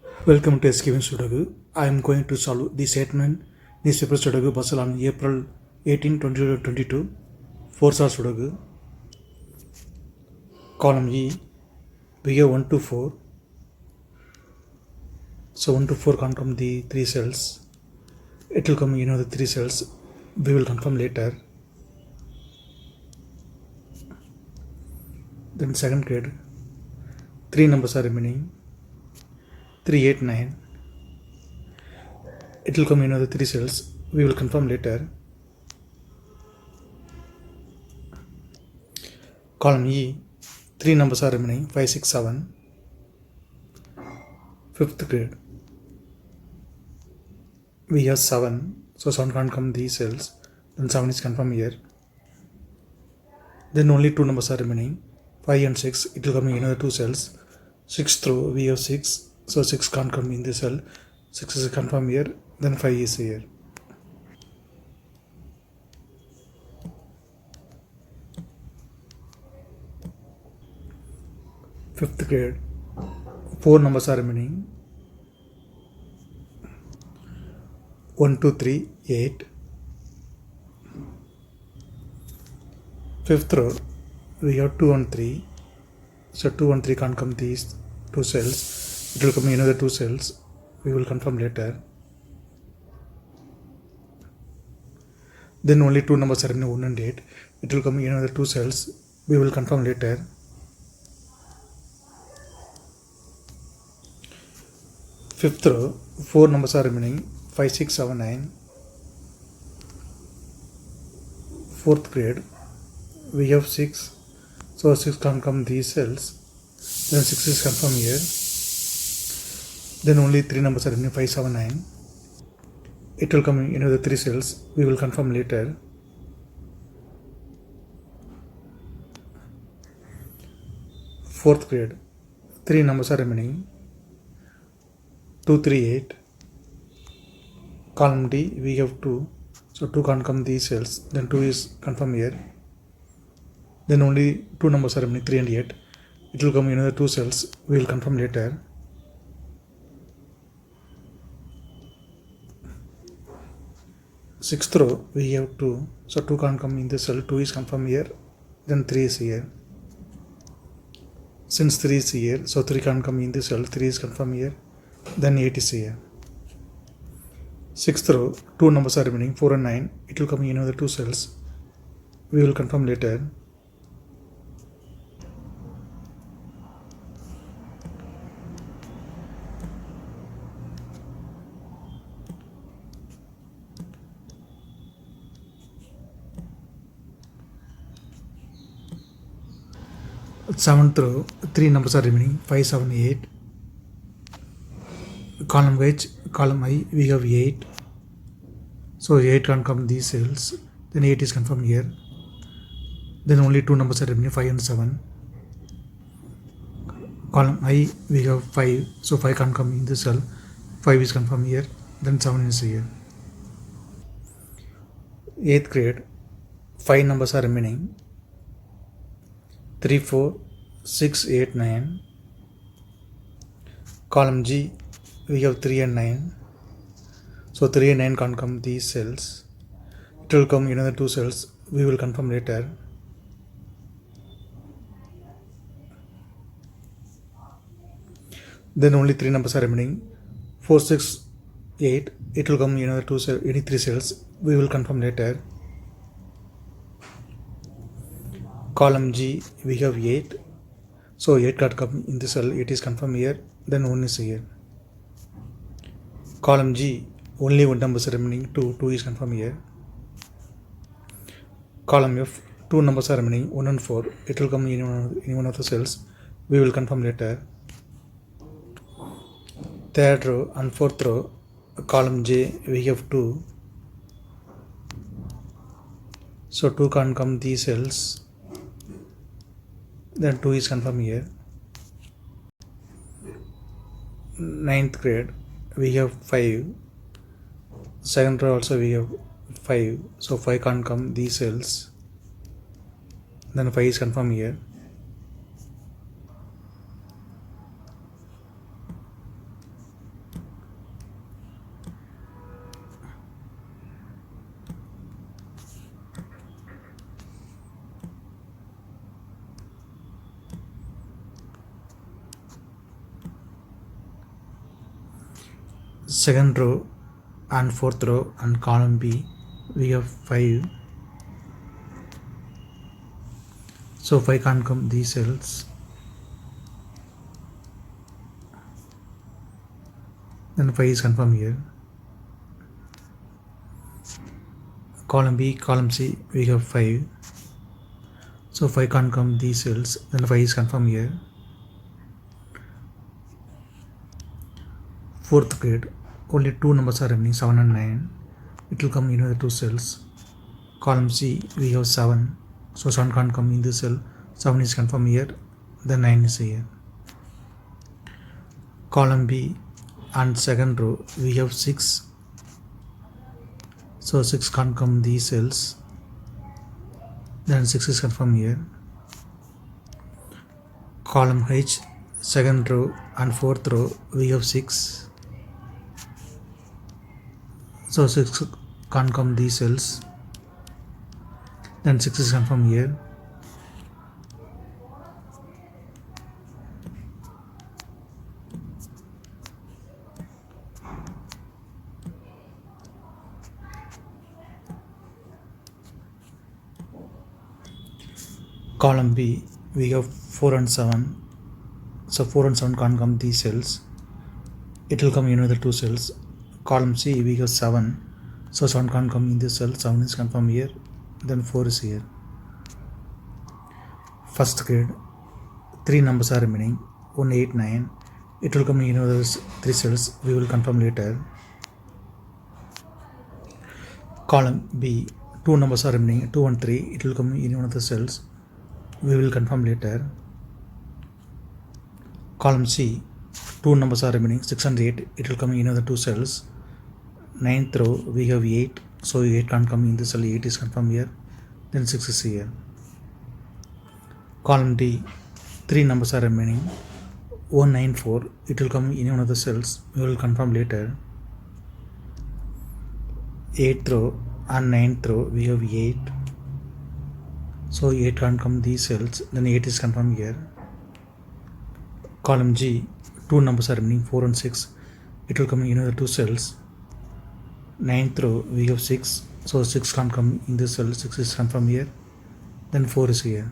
Welcome to SkVm Sudoku. I am going to solve the Statesman newspaper Sudoku puzzle on April 18, 2022. 4-star Sudoku. Column E, we have 1 to 4. So 1 to 4 confirm the 3 cells. It will come the 3 cells. We will confirm later. Then second grade, 3 numbers are remaining. 3, 8, 9. It will come the 3 cells. We will confirm later. Column E, 3 numbers are remaining. 5, 6, 7. Fifth grade, we have 7. So 7 can't come these cells. Then 7 is confirmed here. Then only 2 numbers are remaining. 5 and 6. It will come in another 2 cells. 6th row, we have 6. So 6 can't come in this cell. 6 is confirmed here. Then 5 is here. Fifth grade, 4 numbers are remaining. 1, 2, 3, 8. Fifth row, we have 2 and 3. So 2 and 3 can't come these 2 cells. It will come in another 2 cells. We will confirm later. Then only 2 numbers are remaining, 1 and 8. It will come in another 2 cells. We will confirm later. Fifth row, 4 numbers are remaining. 5, 6, 7, 9. Fourth grade, we have 6. So 6 can't come these cells. Then 6 is confirmed here. Then only 3 numbers are remaining. 5, 7, 9. It will come in the 3 cells. We will confirm later. Fourth grade, 3 numbers are remaining. 2, 3, 8. Column D, we have 2. So 2 can't come these cells. Then 2 is confirmed here. Then only 2 numbers are remaining, 3 and 8. It will come in another 2 cells. We will confirm later. Sixth row, we have 2. So 2 can't come in this cell. 2 is confirmed here. Then 3 is here. Since 3 is here, so 3 can't come in this cell. 3 is confirmed here. Then 8 is here. Sixth row, 2 numbers are remaining, 4 and 9. It will come in another 2 cells. We will confirm later. Seventh row, 3 numbers are remaining, 5, 7, 8. Column H, column I, we have 8. So 8 can't come these cells. Then 8 is confirmed here. Then only 2 numbers are remaining, 5 and 7. Column I, we have 5. So 5 can't come in this cell. 5 is confirmed here. Then 7 is here. 8th grade, 5 numbers are remaining. 3, 4, 6, 8, 9. Column G, we have 3 and 9. So 3 and 9 can't come these cells. It will come in another 2 cells. We will confirm later. Then only 3 numbers are remaining. 4, 6, 8. It will come in another 2 cells, any 3 cells. We will confirm later. Column G, we have 8. So 8 can't come in the cell. 8 is confirmed here. Then 1 is here. Column G, only 1 number is remaining, 2. 2 is confirmed here. Column F, 2 numbers are remaining, 1 and 4. It will come in one of the cells. We will confirm later. Third row and fourth row, column J, we have 2. So 2 can't come these cells. Then 2 is confirmed here. 9th grade, we have 5. Second row also we have 5. So 5 can't come these cells. Then 5 is confirmed here. second row and fourth row and column B we have 5. So 5 can't come these cells. Then 5 is confirmed here. Column B, column C we have 5. So 5 can't come these cells. Then 5 is confirmed here. Fourth grade, only 2 numbers are remaining, 7 and 9. It will come in the 2 cells. Column C we have 7. So 7 can't come in this cell. 7 is confirmed here. Then 9 is here. Column B and second row we have 6. So 6 can't come these cells. Then 6 is confirmed here. Column H, second row and fourth row we have 6. So 6 can't come these cells. Then 6 is confirmed here. Column B we have 4 and 7. So 4 and 7 can't come these cells. It will come in the 2 cells. Column C we have 7. So 7 can't come in this cell. 7 is confirmed here. Then 4 is here. First grade, 3 numbers are remaining, 1, 8, 9. It will come in those 3 cells. We will confirm later. Column B, 2 numbers are remaining, 2 and 3. It will come in one of the cells. We will confirm later. Column C, 2 numbers are remaining, 6 and 8. It will come in the 2 cells. 9th row we have 8. So 8 can't come in the cell. 8 is confirmed here. Then 6 is here. Column D, 3 numbers are remaining, 1, 9, 4. It will come in one of the cells. We will confirm later. 8th row and 9th row we have 8. So 8 can't come these cells. Then 8 is confirmed here. Column G, 2 numbers are remaining, 4 and 6. It will come in the 2 cells. 9th row we have 6. So 6 can't come in this cell. 6 is confirmed here. Then 4 is here.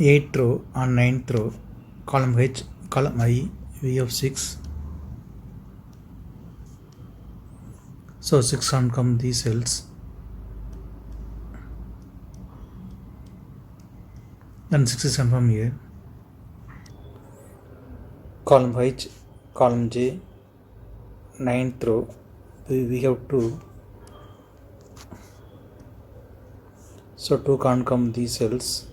Eighth row and 9th row, column H, column I we have 6. So 6 can't come these cells. Then 6 is confirmed here. Column H, column J, 9th row we have 2. So 2 can't come these cells.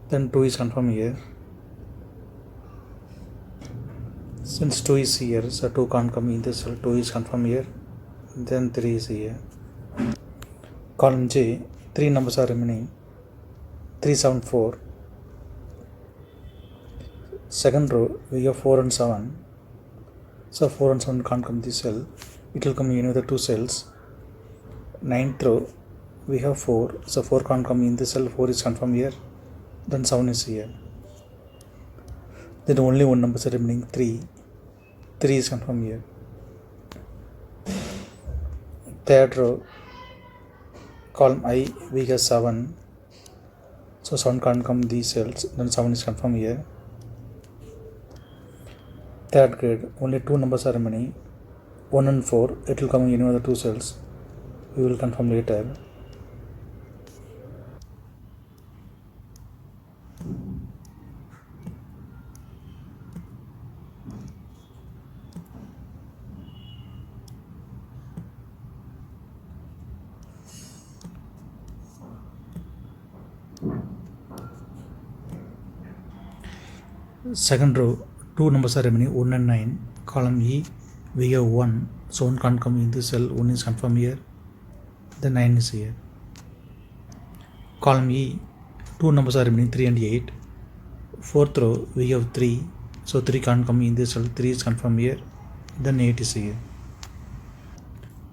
Then 2 is confirmed here. Since 2 is here, so 2 can't come in this cell. 2 is confirmed here. Then 3 is here. Column J, 3 numbers are remaining, 3, 7, 4. Second row we have 4 and 7. So 4 and 7 can't come this cell. It will come in the 2 cells. 9th row we have 4. So 4 can't come in this cell. 4 is confirmed here. Then 7 is here. Then only one number is remaining, 3. 3 is confirmed here. Third row, column I we have 7. So 7 can't come these cells. Then 7 is confirmed here. Third grade, only 2 numbers are remaining, 1 and 4. It will come in the 2 cells. We will confirm later. Second row, 2 numbers are remaining, 1 and 9. Column E, we have 1. So 1 can't come in this cell. 1 is confirmed here. Then 9 is here. Column E, 2 numbers are remaining, 3 and 8. Fourth row we have 3, so 3 can't come in this cell, 3 is confirmed here, then 8 is here.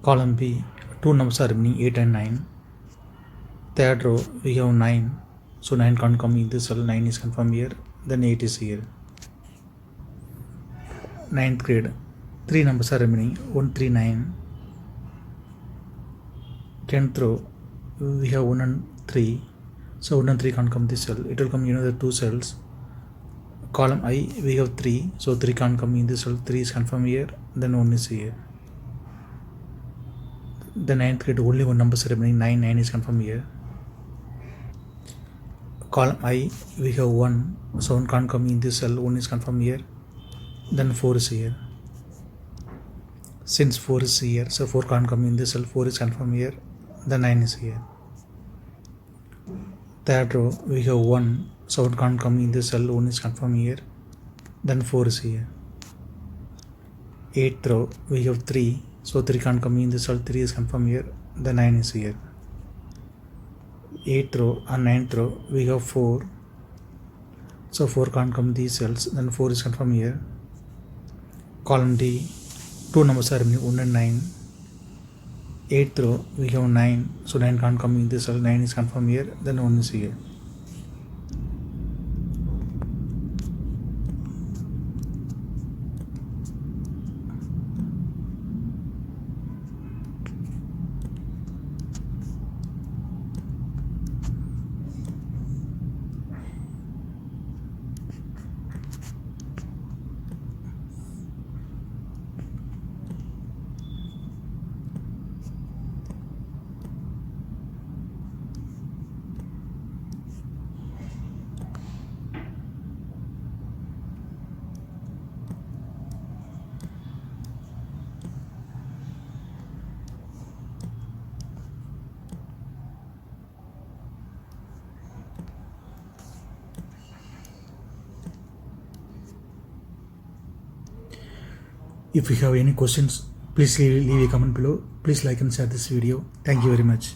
Column B, 2 numbers are remaining, 8 and 9. Third row we have 9, so 9 can't come in this cell, 9 is confirmed here, then 8 is here. Ninth grade, 3 numbers are remaining, 1, 3, 9. 10th row we have 1 and 3, so 1 and 3 can't come this cell, it will come the 2 cells. Column I we have 3, so 3 can't come in this cell, 3 is confirmed here, then 1 is here. The 9th grade, only 1 number is remaining, 9, 9 is confirmed here. Column I we have 1, so 1 can't come in this cell, 1 is confirmed here, then 4 is here. Since 4 is here, so 4 can't come in this cell, 4 is confirmed here, then 9 is here. Third row we have 1, so 1 can't come in this cell, 1 is confirmed here, then 4 is here. 8th row we have 3, so 3 can't come in this cell, 3 is confirmed here, then 9 is here. 8th row and 9th row we have 4, so 4 can't come these cells, then 4 is confirmed here. Column D, 2 numbers are remaining, 1 and 9. 8th row we have 9, so 9 can't come in this cell, 9 is confirmed here, then 1 is here. If you have any questions, please leave a comment below. Please like and share this video. Thank you very much.